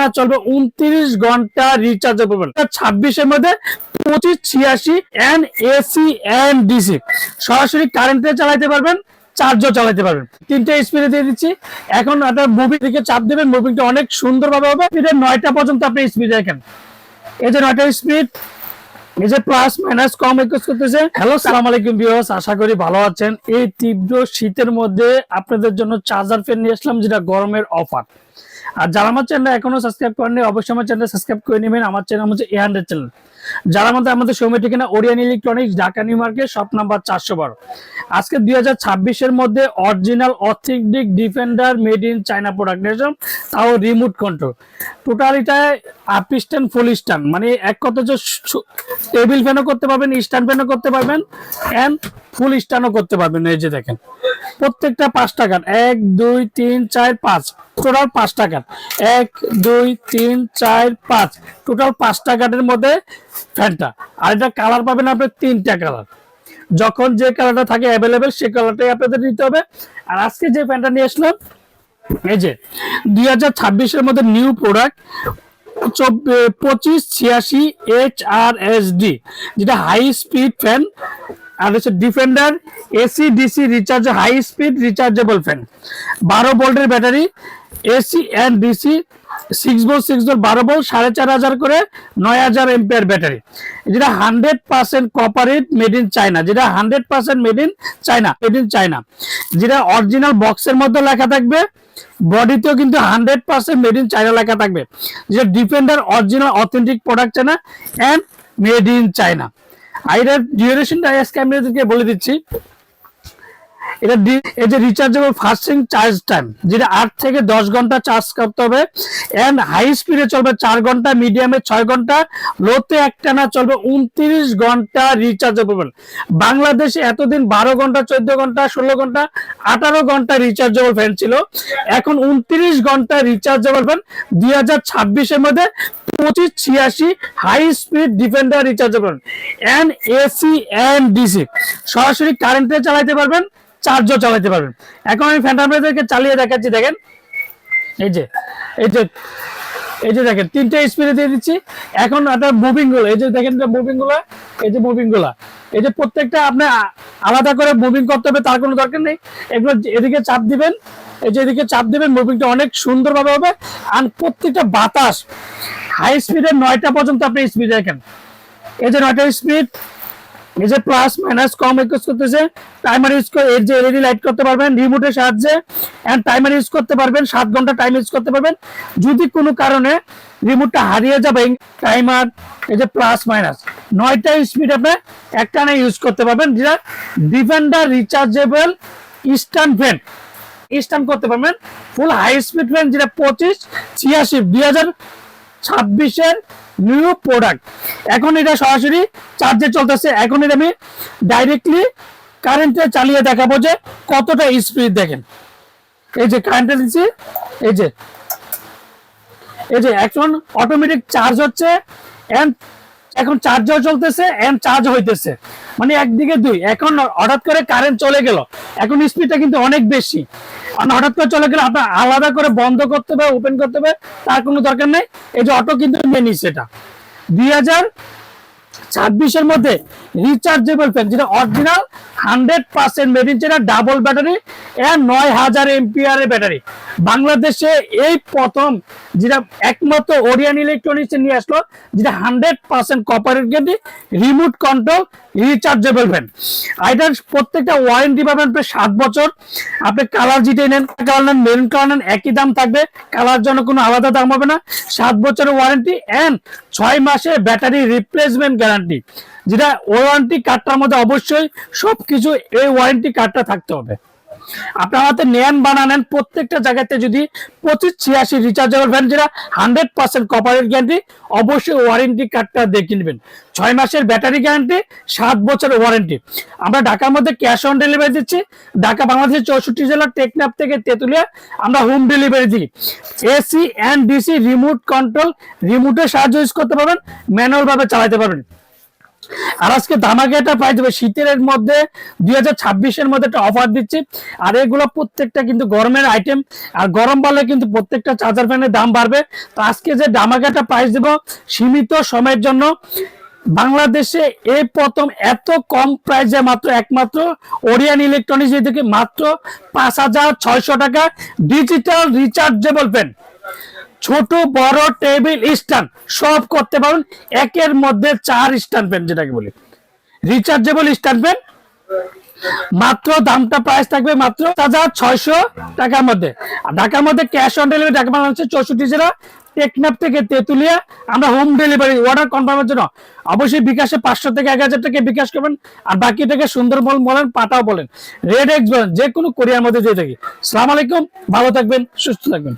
একটানা চলবে 29 ঘন্টা রিচার্জেবল। 26-এর মধ্যে 2586 এন্ড এসি এন্ড ডিসি সরাসরি কারেন্টে চালাতে পারবেন, চার্জও চালাতে পারবেন। 3টে স্পিডে দিয়ে দিচ্ছি। এখন আপনার মুভি দিকে চাপ দেবেন, মুভিংটা অনেক সুন্দরভাবে হবে। স্পিডের 9টা পর্যন্ত আপনি স্পিড দেখেন, এই যে 9টা স্পিড, এই যে প্লাস মাইনাস কম একুশ করতেছে। হ্যালো, সালাম আলাইকুম ভিউয়ার্স, আশা করি ভালো আছেন। এই তীব্র শীতের মধ্যে আপনাদের জন্য চার্জার ফ্যান নিয়ে আসলাম, যেটা গরমের অফার। আর যারা আমার চ্যানেল এখনো সাবস্ক্রাইব করেননি, অবশ্যই আমার চ্যানেল সাবস্ক্রাইব করে নেবেন। আমার চ্যানেল হচ্ছে A100 চ্যানেল। যারা আমাদের সময় ঠিকানা Orion electronics, Dhaka New Market, shop number 412। আজকে 2026-এর মধ্যে original authentic Defender made in China product নিয়েছিলাম, তাও রিমোট কন্ট্রোল। টোটালিটায় আপ স্ট্যান্ড ফুল স্ট্যান্ড, মানে এক কথা হচ্ছে টেবিল ফ্যানও করতে পারবেন, স্ট্যান্ড ফ্যানও করতে পারবেন, এন্ড ফুল স্ট্যান্ডও করতে পারবেন। এই যে দেখেন, প্রত্যেকটা 5 টাকার, 1 2 3 4 5, টোটাল 5 টাকার, 1 2 3 4 5, টোটাল 5 টাকার মধ্যে ফ্যানটা। আর এটা কালার পাবেন আপনি 3টা কালার। যখন যে কালারটা থাকে অ্যাভেলেবেল, সেই কালারটাই আপনাদের নিতে হবে। আর আজকে যে ফ্যানটা নিয়ে আসলাম, এই যে 2026-এর মধ্যে নিউ প্রোডাক্ট 2586 HRSD, যেটা হাই স্পিড ফ্যান। আর হচ্ছে defender AC DC recharge, high speed rechargeable fan. 12 ভোল্টের battery, AC and DC 6 volt 6 volt 12 volt, 4500 করে 9000 এম্পিয়ার ব্যাটারি। যেটা 100% কপারেট মেড ইন চায়না, যেটা 100% মেড ইন চায়না, যেটা অরিজিনাল বক্সের মধ্যে লেখা থাকবে, বডিতেও কিন্তু 100% মেড ইন চায়না লেখা থাকবে। যেটা Defender original authentic product China and made in China. আর এটার ডিউরেশনটা আজকে আমি আপনাদেরকে বলে দিচ্ছি। এটা এই যে রিচার্জেবল ফাস্টিং চার্জ টাইম, যেটা 8 থেকে 10 ঘন্টা চার্জ করতে হবে, এন্ড হাই স্পিডে চলবে 4 ঘন্টা, মিডিয়ামে 6 ঘন্টা, লোতে একটানা চলবে 29 ঘন্টা রিচার্জেবল। বাংলাদেশে এতদিন 12 ঘন্টা, 14 ঘন্টা, 16 ঘন্টা, 18 ঘন্টা রিচার্জেবল ফ্যান ছিল। এখন 29 ঘন্টা রিচার্জেবল ফ্যান 2026-এর মধ্যে 2586 high speed defender rechargeable and AC and DC সরাসরি কারেন্টে চালাতে পারবেন, চার্জও চালাতে পারবেন। এখন আমি ফ্যানটা আপনাদেরকে চালিয়ে দেখাচ্ছি। দেখেন, এই যে দেখেন 3টে স্পিডে দিয়ে দিচ্ছি। এখন আপনার মুভিং গুলো, এই যে দেখেন মুভিং গুলো, এই যে প্রত্যেকটা আপনি আলাদা করে মুভিং করতে হবে, তার কোনো দরকার নেই। এগুলো এদিকে চাপ দিবেন, এই যে এদিকে চাপ দিবেন, মুভিংটা অনেক সুন্দরভাবে হবে। আর প্রত্যেকটা বাতাস হাই স্পিডের 9টা পর্যন্ত আপনি স্পিড দেখেন, এই যে 9টা স্পিড, এই যে প্লাস মাইনাস কম একুশ করতেছে। টাইমার ইউজ করে এই যে এলইডি লাইট করতে পারবেন রিমোটের সাহায্যে, এন্ড টাইমার ইউজ করতে পারবেন, 7 ঘন্টা টাইম ইউজ করতে পারবেন। যদি কোনো কারণে রিমোটটা হারিয়ে যাবে, টাইমার, এই যে প্লাস মাইনাস 9টা স্পিড আপনি একটানা ইউজ করতে পারবেন। যেটা defender rechargeable stand fan, stand করতে পারবেন, ফুল হাই স্পিড ফ্যান, যেটা 2586 2026-এর নিউ প্রোডাক্ট। এখন এটা সরাসরি চার্জে চলতেছে। এখন এটা আমি ডাইরেক্টলি কারেন্টে চালিয়ে দেখাবো যে কতটা স্পিড। দেখেন, এই যে কারেন্টে দিচ্ছি, এই যে এখন অটোমেটিক চার্জ হচ্ছে, এন্ড এখন চার্জও চলতেছে এন্ড চার্জ হইতেছে, মানে একদিকে দুই। এখন হঠাৎ করে কারেন্ট চলে গেল, এখন স্পিডটা কিন্তু অনেক বেশি। হঠাৎ করে চলে গেলে আপনার আলাদা করে বন্ধ করতে হবে, ওপেন করতে হবে, তার কোনো দরকার নেই। এই যে অটো কিন্তু নিয়ে নিচ্ছে। এটা 2026-এর মধ্যে রিচার্জেবল ফ্যান, যেটা original 100% made in China, double battery এর 9000 এম্পিয়ারের ব্যাটারি। বাংলাদেশে এই প্রথম, যেটা একমাত্র ওরিয়ান ইলেকট্রনিক্স নিয়ে আসলো, যেটা 100% কপারেট guarantee, remote control rechargeable fan. আর এটার প্রত্যেকটা ওয়ারেন্টি পাবেন 7 বছর। আপনি কালার যেটাই নেন, কালার নেন, মেরুন কালার নেন, একই দাম থাকবে, কালার জন্য কোনো আলাদা দাম হবে না। 7 বছরের ওয়ারেন্টি এন্ড 6 মাসের ব্যাটারি রিপ্লেসমেন্ট গ্যারান্টি, যেটা ওয়ারেন্টি কার্ডটার মধ্যে অবশ্যই সবকিছু এই ওয়ারেন্টি কার্ডটা থাকতে হবে। আপনার হাতে নেন বা না নেন, প্রত্যেকটা জায়গাতে যদি 2586 রিচার্জেবল ফ্যান, যেটা 100% কপারেট গ্যারান্টি, অবশ্যই ওয়ারেন্টি কার্ডটা দেখে নেবেন। 6 মাসের ব্যাটারি গ্যারান্টি, 7 বছরের ওয়ারেন্টি। আমরা ঢাকার মধ্যে ক্যাশ অন ডেলিভারি দিচ্ছি। ঢাকা বাংলাদেশের 64 জেলার টেকনাফ থেকে তেতুলিয়া আমরা হোম ডেলিভারি দিই। AC and DC remote control, রিমোটের সাহায্যে ইউজ করতে পারবেন, ম্যানুয়াল ভাবে চালাতে পারবেন। আর আজকে ধামাকাটা প্রাইস দেবে শীতের মধ্যে 2026-এর মধ্যে একটা অফার দিচ্ছি। আর এগুলো প্রত্যেকটা কিন্তু গরমের আইটেম, আর গরম বাড়লে কিন্তু প্রত্যেকটা চার্জার ফ্যানের দাম বাড়বে। তো আজকে যে ধামাকাটা প্রাইস দেব সীমিত সময়ের জন্য, বাংলাদেশে এই প্রথম এত কম প্রাইসে মাত্র একমাত্র ওরিয়ন ইলেকট্রনিক্স থেকে মাত্র 5,600 টাকা ডিজিটাল রিচার্জেবল ফ্যান, ছোট বড় টেবিল স্ট্যান্ড সব করতে পারুন। একের মধ্যে 4 স্ট্যান্ড ফ্যান, যেটাকে বলি রিচার্জেবল স্ট্যান্ড ফ্যান। মাত্র দামটা প্রাইস থাকবে মাত্র 5,600 টাকার মধ্যে। আর ঢাকার মধ্যে ক্যাশ অন ডেলিভারি, ঢাকা মানে হচ্ছে 64 জেলা, টেকনাফ থেকে তেতুলিয়া। আমরা হোম ডেলিভারি অর্ডার কনফার্মের জন্য অবশ্যই বিকাশে 500 থেকে 1,000 টাকা বিকাশ করবেন। আর বাকি টাকা সুন্দরবন বলেন, পাটাও বলেন, রেড এক্স বলেন, যে কোনো কোরিয়ার মধ্যে দিয়ে থাকি। আসসালামু আলাইকুম, ভালো থাকবেন, সুস্থ থাকবেন।